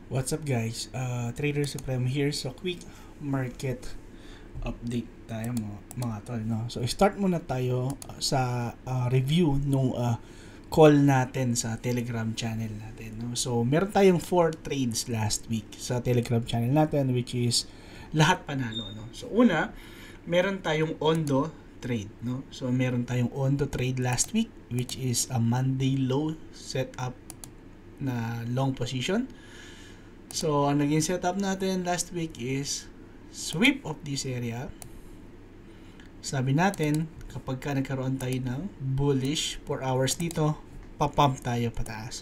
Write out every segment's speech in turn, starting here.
What's up guys? Trader Supreme here. So quick market update tayo mga tol. No? So start muna tayo sa review nung call natin sa Telegram channel natin. No? So meron tayong 4 trades last week sa Telegram channel natin, which is lahat panalo. No? So una, meron tayong Ondo trade. No? So meron tayong Ondo trade last week, which is a Monday low setup na long position. So, ang naging setup natin last week is sweep of this area. Sabi natin, kapag ka nagkaroon tayo ng bullish 4 hours dito, papump tayo pataas.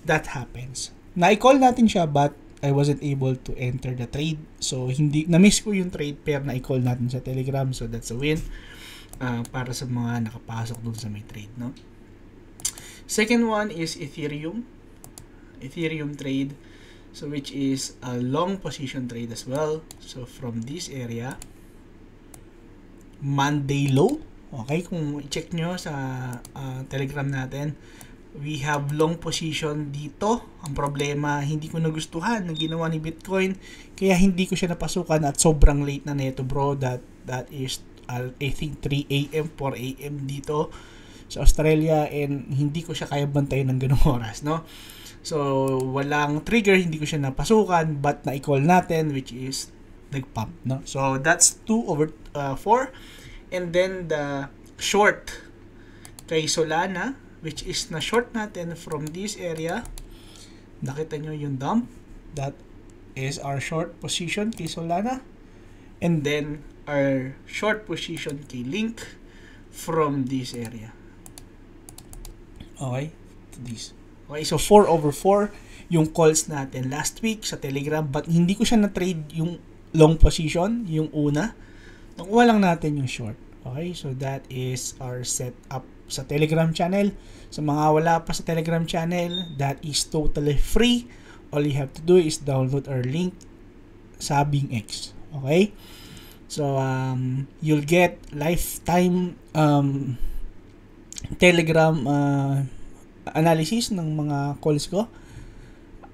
That happens. Na-call natin siya but I wasn't able to enter the trade. So, na-miss ko yung trade pair na i-call natin sa Telegram. So, that's a win para sa mga nakapasok dun sa may trade. No? Second one is Ethereum. Ethereum trade. So which is a long position trade as well. So from this area, Monday low. Okay, kung i-check nyo sa Telegram natin, we have long position dito. Ang problema, hindi ko nagustuhan ng ginawa ni Bitcoin, kaya hindi ko siya napasukan at sobrang late na neto bro. That is I think 3 AM, 4 AM dito sa Australia, and hindi ko siya kaya bantayan ng ganung oras, no? So, walang trigger, hindi ko siya napasukan, but na-call natin, which is nag-pump, no? So, that's 2/4. And then, the short kay Solana, which is na-short natin from this area. Nakita nyo yung dump. That is our short position kay Solana. And then, our short position kay Link from this area. Okay? To this. Okay, so 4/4 yung calls natin last week sa Telegram, but hindi ko siya na-trade yung long position, yung una. Nakuha lang natin yung short. Okay, so that is our setup sa Telegram channel. Sa mga wala pa sa Telegram channel, that is totally free. All you have to do is download our link, Sabing X. Okay? So, you'll get lifetime Telegram analysis ng mga calls ko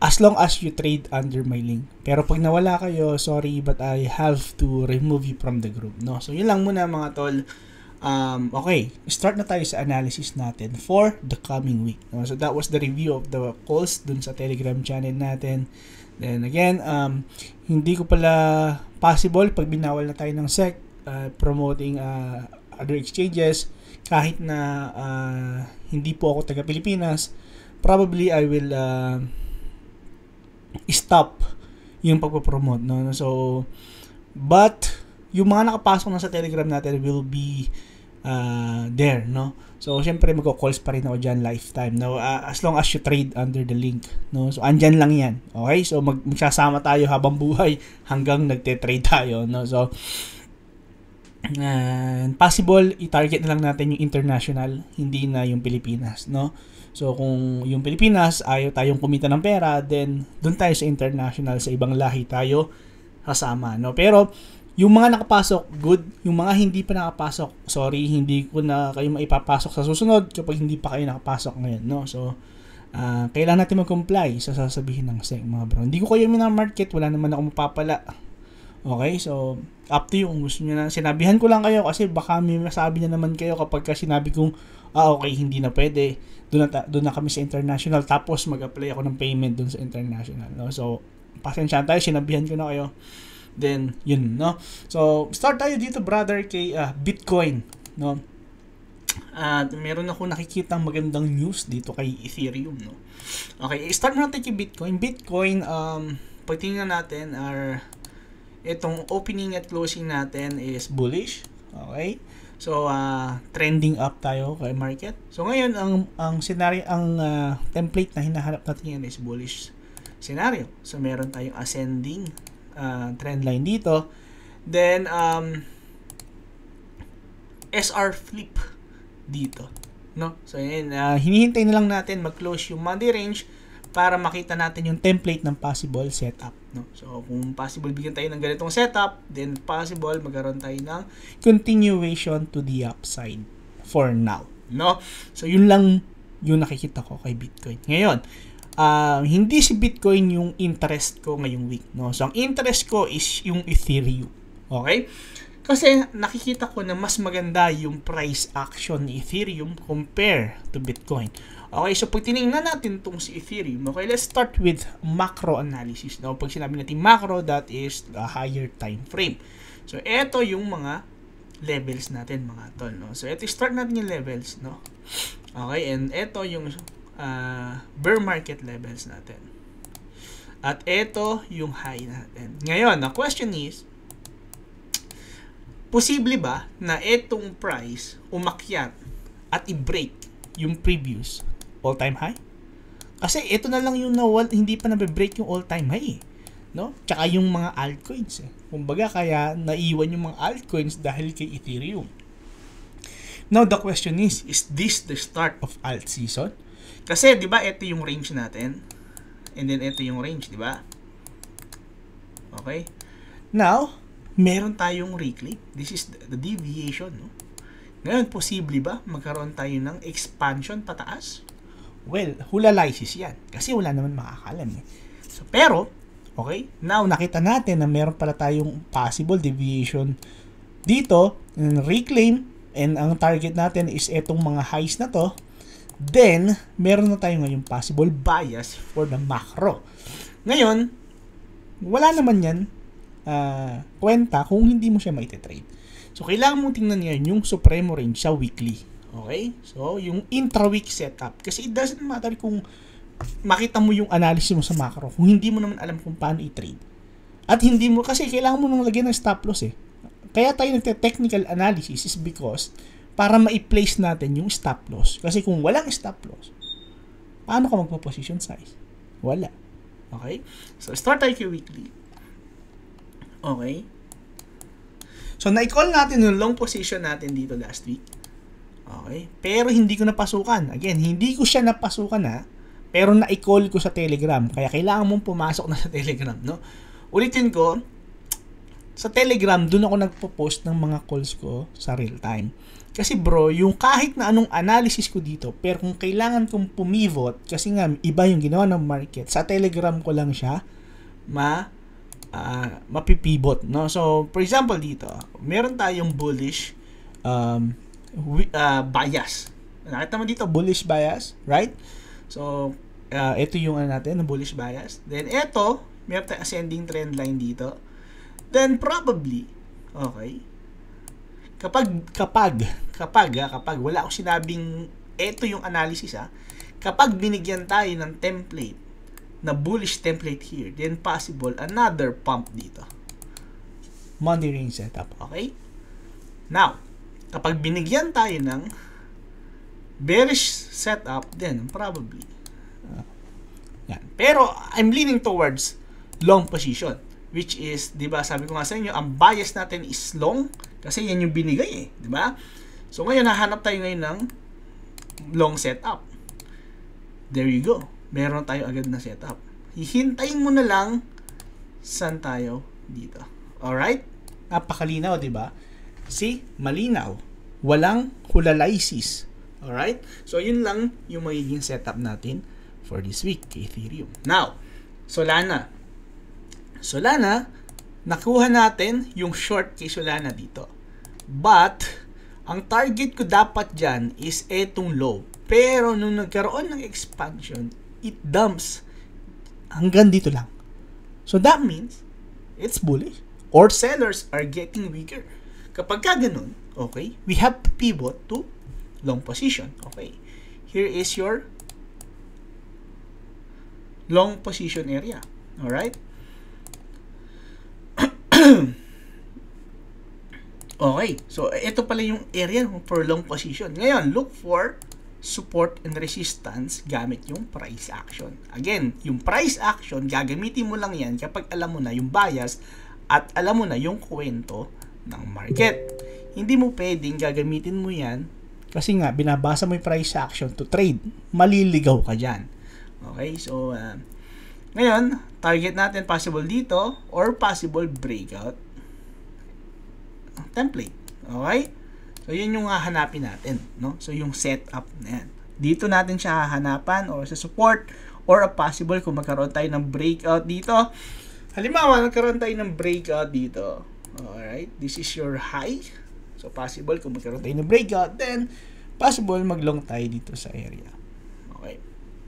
as long as you trade under my link. Pero pag nawala kayo, sorry, but I have to remove you from the group, no? So yun lang muna mga tol. Okay, start na tayo sa analysis natin for the coming week, no? So that was the review of the calls dun sa Telegram channel natin. Then again, hindi ko pala possible pag binawal na tayo ng SEC promoting other exchanges. Kahit na hindi po ako taga Pilipinas, probably I will stop yung pagpo-promote, no? So, but yung mga nakapasok na sa Telegram natin will be there, no? So, syempre magko-calls pa rin ako dyan lifetime, no? As long as you trade under the link, no? So, andyan lang yan, okay? So, magsasama tayo habang buhay hanggang nagte-trade tayo, no? So, and possible i-target na lang natin yung international, hindi na yung Pilipinas, no? So kung yung Pilipinas ayaw tayong kumita ng pera, then doon tayo sa international, sa ibang lahi tayo kasama, no? Pero yung mga nakapasok, good. Yung mga hindi pa nakapasok, sorry, hindi ko na kayo maipapasok sa susunod kapag hindi pa kayo nakapasok ngayon, no? So kailangan natin mag-comply sa sasabihin ng SEC, mga bro. Hindi ko kayo minamarket, wala naman ako mapapala. Okay, so up to you kung gusto niyo na. Sinabihan ko lang kayo kasi baka may masabi na naman kayo kapag ka sinabi kong okay, hindi na pwede. Doon na kami sa international, tapos mag-apply ako ng payment doon sa international, no? So pasensya tayo, sinabihan ko na kayo. Then yun, no? So start tayo dito brother kay Bitcoin, no? At meron ako nakikitang magandang news dito kay Ethereum, no? Okay, start natin kay Bitcoin. Bitcoin, pagtingnan natin itong opening at closing natin is bullish. Okay? So, trending up tayo kay market. So, ngayon, ang scenario, ang template na hinahanap natin yan is bullish scenario. So, meron tayong ascending trend line dito. Then, SR flip dito. No? So, yun, hinihintay na lang natin mag-close yung Monday range para makita natin yung template ng possible setup, no? So, kung possible bigyan tayo ng ganitong setup, then possible magkaroon tayo ng continuation to the upside for now, no? So, yun lang yung nakikita ko kay Bitcoin. Ngayon, hindi si Bitcoin yung interest ko ngayong week, no? So, ang interest ko is yung Ethereum. Okay? Kasi nakikita ko na mas maganda yung price action ni Ethereum compare to Bitcoin. Okay, so pag tinignan natin itong si Ethereum, okay, let's start with macro analysis. No? Pag sinabi natin macro, that is a higher time frame. So, ito yung mga levels natin, mga tol. No? So, ito, start natin yung levels. No? Okay, and ito yung bear market levels natin. At ito yung high natin. Ngayon, the question is, posible ba na itong price umakyat at i-break yung previous all-time high? Kasi ito na lang yung hindi pa na-break yung all-time high, no? Tsaka yung mga altcoins, kumbaga kaya naiwan yung mga altcoins dahil kay Ethereum. Now the question is this the start of alt season? Kasi 'di ba ito yung range natin, and then ito yung range, 'di ba? Okay, now meron tayong reclaim. This is the deviation, no? Ngayon, posible ba magkaroon tayo ng expansion pataas? Well, hulalisis yan. Kasi wala naman makakalam. So, pero, okay, now nakita natin na meron pala tayong possible deviation dito, reclaim, and ang target natin is etong mga highs na to. Then, meron na tayo ngayon possible bias for the macro. Ngayon, wala naman yan kwenta kung hindi mo siya maite-trade. So, kailangan mong tingnan yan yung supremo range sa weekly. Okay? So, yung intra-week setup. Kasi it doesn't matter kung makita mo yung analysis mo sa macro kung hindi mo naman alam kung paano i-trade. At hindi mo, kasi kailangan mo nang lagyan ng stop loss eh. Kaya tayo nagte-technical analysis is because para ma-place natin yung stop loss. Kasi kung walang stop loss, paano ka magpa-position size? Wala. Okay? So, start tayo kay weekly. Okay? So, na-call natin yung long position natin dito last week. Okay? Pero hindi ko napasukan. Again, hindi ko siya napasukan pero na-call ko sa Telegram. Kaya kailangan mong pumasok na sa Telegram, no? Ulitin ko, sa Telegram, doon ako nagpo-post ng mga calls ko sa real time. Kasi bro, yung kahit na anong analysis ko dito, pero kung kailangan kong pumivot, kasi nga iba yung ginawa ng market, sa Telegram ko lang siya mapipivot, no? So, for example dito, meron tayong bullish bias. Nakita mo dito, bullish bias, right? So, ito yung natin, bullish bias. Then, ito, meron tayong ascending trend line dito. Then, probably, okay, kapag wala akong sinabing, ito yung analysis kapag binigyan tayo ng template, na bullish template here, then possible another pump dito. Monday range setup, okay? Now, kapag binigyan tayo ng bearish setup, then probably yan. Pero I'm leaning towards long position, which is, 'di ba, sabi ko nga sa inyo, ang bias natin is long kasi yan yung binigay di ba? So ngayon hahanap tayo ngayon ng long setup. There you go. Meron tayo agad na setup. Hihintayin mo na lang saan tayo dito. Alright? Napakalinaw, di ba? See? Malinaw. Walang hulalisis. Alright? So, yun lang yung magiging setup natin for this week kay Ethereum. Now, Solana. Solana, nakuha natin yung short kay Solana dito. But, ang target ko dapat dyan is etong low. Pero, nung nagkaroon ng expansion, it dumps hanggang dito lang. So, that means, it's bullish. Or sellers are getting weaker. Kapag ka ganun, okay, we have to pivot to long position. Okay. Here is your long position area. Alright? Okay. So, ito pala yung area for long position. Ngayon, look for support and resistance gamit yung price action. Again, yung price action, gagamitin mo lang yan kapag alam mo na yung bias at alam mo na yung kwento ng market. Hindi mo pwedeng gagamitin mo yan kasi nga, binabasa mo yung price action to trade. Maliligaw ka dyan. Okay, so, ngayon, target natin possible dito or possible breakout template. Okay? So, yun yung hahanapin natin, no? So, yung setup na yan. Dito natin siya hahanapan or sa support or a possible kung magkaroon tayo ng breakout dito. Halimbawa, nagkaroon tayo ng breakout dito. Alright, this is your high. So, possible kung magkaroon tayo ng breakout, then possible mag-long tayo dito sa area. Okay.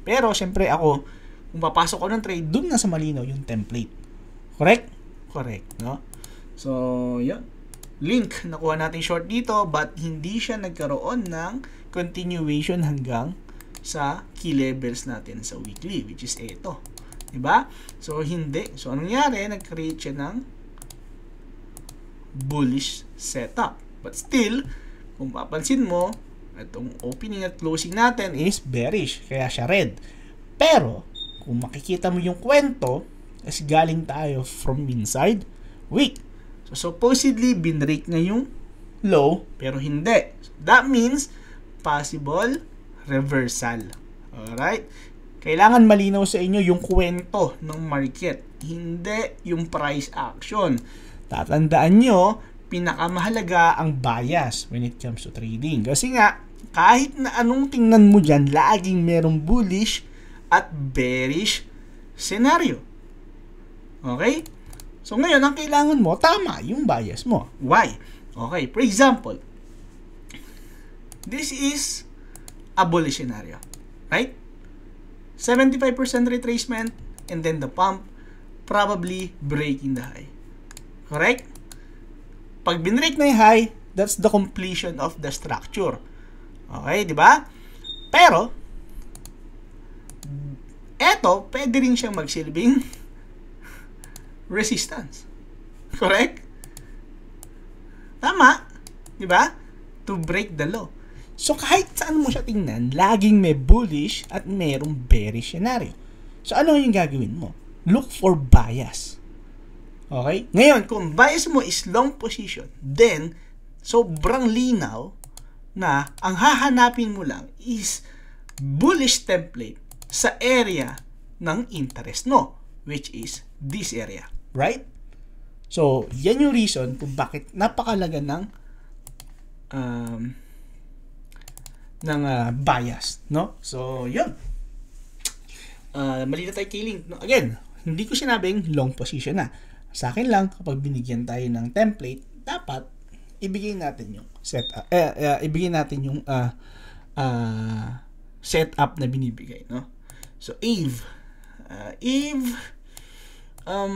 Pero, syempre ako, kung papasok ko ng trade, dun na sa malinaw yung template. Correct? Correct, no? So, yun. Link, nakuha natin short dito, but hindi siya nagkaroon ng continuation hanggang sa key levels natin sa weekly, which is ito. Diba? So, hindi. So, anong nangyari? Nag-create siya ng bullish setup. But still, kung papansin mo, itong opening at closing natin is bearish. Kaya siya red. Pero, kung makikita mo yung kwento, is galing tayo from inside week. So, supposedly, binrake na yung low, pero hindi. So, that means, possible reversal. Alright? Kailangan malinaw sa inyo yung kwento ng market, hindi yung price action. Tatandaan nyo, pinakamahalaga ang bias when it comes to trading. Kasi nga, kahit na anong tingnan mo dyan, laging merong bullish at bearish scenario. Okay? So ngayon, ang kailangan mo, tama yung bias mo. Why? Okay, for example, this is a bullish scenario. Right? 75% retracement and then the pump probably breaking the high. Correct? Pag binrake na yung high, that's the completion of the structure. Okay, di ba? Pero, eto, pwede rin siyang magsilbing resistance. Correct? Tama. Di ba? To break the low. So, kahit saan mo siya tingnan, laging may bullish at mayroong bearish scenario. So, ano yung gagawin mo? Look for bias. Okay? Ngayon, kung bias mo is long position, then, sobrang linaw na ang hahanapin mo lang is bullish template sa area ng interest mo, which is this area. Right? So, yan yung reason kung bakit napakalaga ng bias, no? So, yun. Mali na tayo killing. No, again, hindi ko sinabing long position na. Sa akin lang, kapag binigyan tayo ng template, dapat ibigay natin yung setup, ibigay natin yung setup na binibigay, no? So, Eve,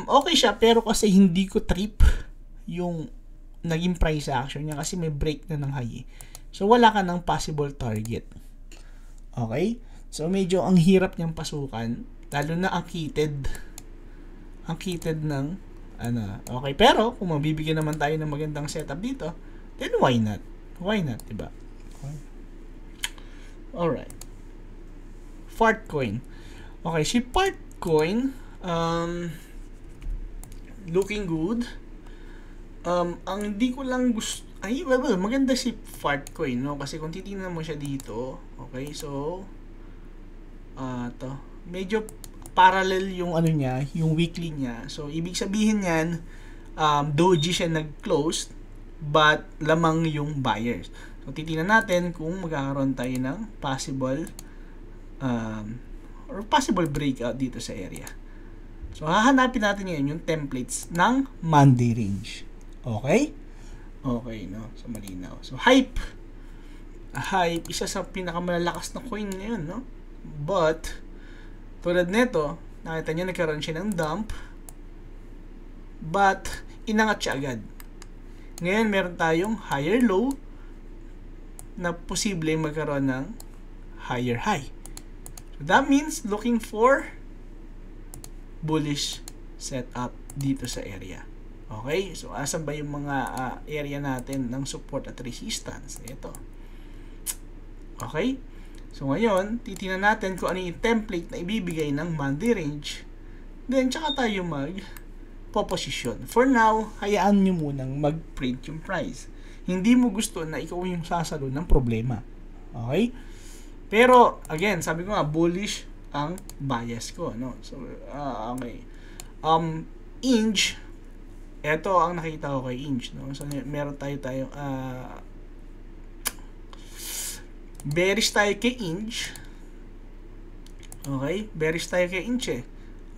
okay siya, pero kasi hindi ko trip yung naging price action niya kasi may break na ng high. So, wala ka ng possible target. Okay? So, medyo ang hirap niyang pasukan, lalo na ang kitted ng okay, pero kung mabibigyan naman tayo ng magandang setup dito, then why not? Why not, diba? Okay. Alright. Fartcoin. Okay, si Fartcoin, looking good. Ang di ko lang gusto, maganda si Fartcoin, no? Kasi kung titingnan mo siya dito, okay, so, medyo parallel yung niya, yung weekly niya. So, ibig sabihin yan, doji siya nag-close, but lamang yung buyers. So, titingnan natin kung magkakaroon tayo ng possible breakout dito sa area. So, hahanapin natin ngayon yung templates ng Monday range. Okay? Okay, no? So, malinaw. So, Hype, isa sa pinakamalalakas na coin ngayon, no? But, tulad nito, nakita nyo, nagkaroon siya ng dump, but, inangat siya agad. Ngayon, meron tayong higher low, na posible magkaroon ng higher high. So, that means, looking for bullish setup dito sa area. Okay? So, asan ba yung mga area natin ng support at resistance? Ito. Okay? So, ngayon, titingnan natin kung ano yung template na ibibigay ng Monday range. Then, tsaka tayo mag-position. For now, hayaan nyo munang mag-print yung price. Hindi mo gusto na ikaw yung sasalo ng problema. Okay? Pero, again, sabi ko nga, bullish ang bias ko, no? So, okay. Inch, eto ang nakita ko kay Inch, no? So, meron tayo bearish tayo kay Inch. Okay? Bearish tayo kay Inche.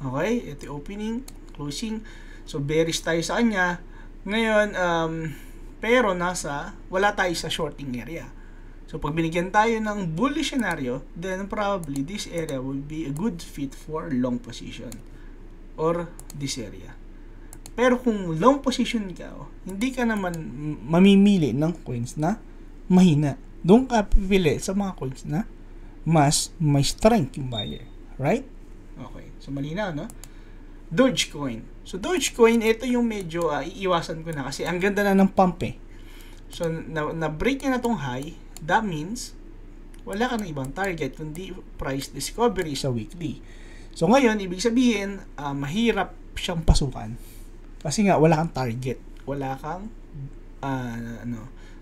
Okay? Ito yung opening, closing. So, bearish tayo sa kanya. Ngayon, pero wala tayo sa shorting area. So, pag binigyan tayo ng bullish scenario, then probably this area will be a good fit for long position. Or this area. Pero kung long position ka, hindi ka naman mamimili ng coins na mahina. Doon ka pipili sa mga coins na mas may strength yung buyer. Right? Okay. So, malinaw, no? Dogecoin. So, Dogecoin, ito yung medyo iiwasan ko na kasi ang ganda na ng pump eh. So, na-break niya na tong high. That means, wala ka ng ibang target kundi price discovery sa weekly. So, ngayon, ibig sabihin, mahirap siyang pasukan. Kasi nga, wala kang target. Wala kang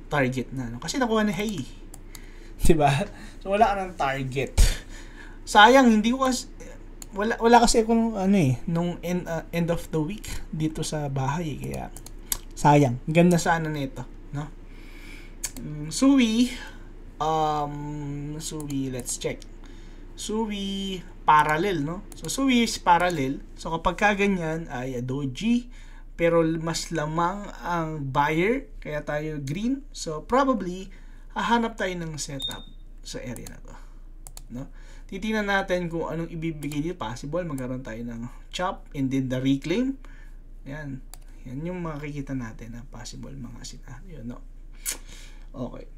target na. Kasi nakuha na high. Diba? So, wala ka ng target. Sayang, hindi ko kasi, wala kasi akong nung end of the week dito sa bahay. Kaya, sayang. Ganda sana nito. No? Sui, let's check. Sui, parallel, no? So, Sui is parallel. So, kapag kaganyan ay doji, pero mas lamang ang buyer, kaya tayo green. So, probably, hahanap tayo ng setup sa area na to. No? Titingnan natin kung anong ibibigay dito. Possible, magkaroon tayo ng chop and then the reclaim. Yan. Yan yung makikita natin na possible mga scenario, no? Okay.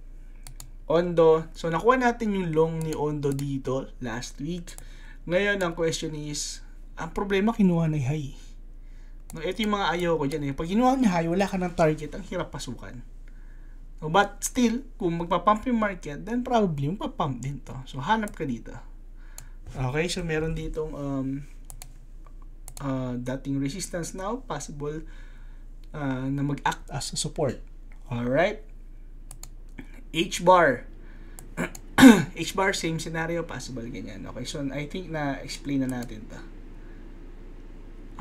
Ondo. So, nakuha natin yung long ni Ondo dito last week. Ngayon, ang question is, ang problema, kinuha na high. No, ito yung mga ayaw ko dyan eh. Pag kinuha na high, wala ka ng target, ang hirap pasukan. No, but still, kung magpapump yung market, then probably magpapump din to. So, hanap ka dito. Okay, so meron ditong dating resistance now, possible na mag-act as a support. Alright. H-bar. H-bar, same scenario, possible ganyan. Okay, so I think na-explain na natin to.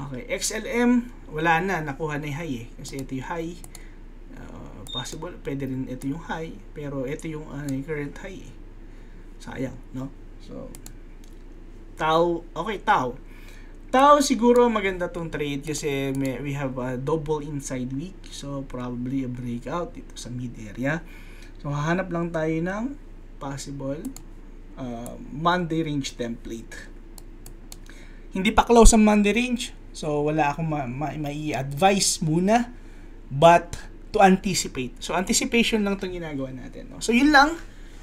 Okay, XLM, wala na, nakuha na yung high eh. Kasi ito yung high. Possible, pwede rin ito yung high. Pero ito yung current high eh. Sayang, no? So, Tau, okay, Tau. Tau siguro maganda tong trade kasi we have a double inside week. So, probably a breakout dito sa mid area. So, hahanap lang tayo ng possible Monday range template. Hindi pa close ang Monday range. So, wala akong mai-advise muna. But, to anticipate. So, anticipation lang itong ginagawa natin. No? So, yun lang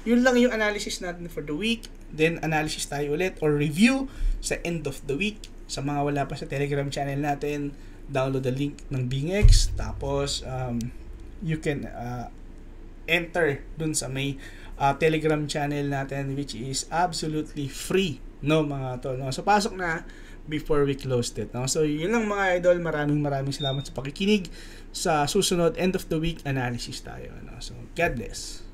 yung analysis natin for the week. Then, analysis tayo ulit or review sa end of the week. Sa mga wala pa sa Telegram channel natin, download the link ng BingX. Tapos, you can enter dun sa may Telegram channel natin which is absolutely free. No, mga tol. No? So, pasok na before we closed it. No? So, yun lang mga idol. Maraming salamat sa pakikinig. Sa susunod, end of the week analysis tayo. No? So, God bless.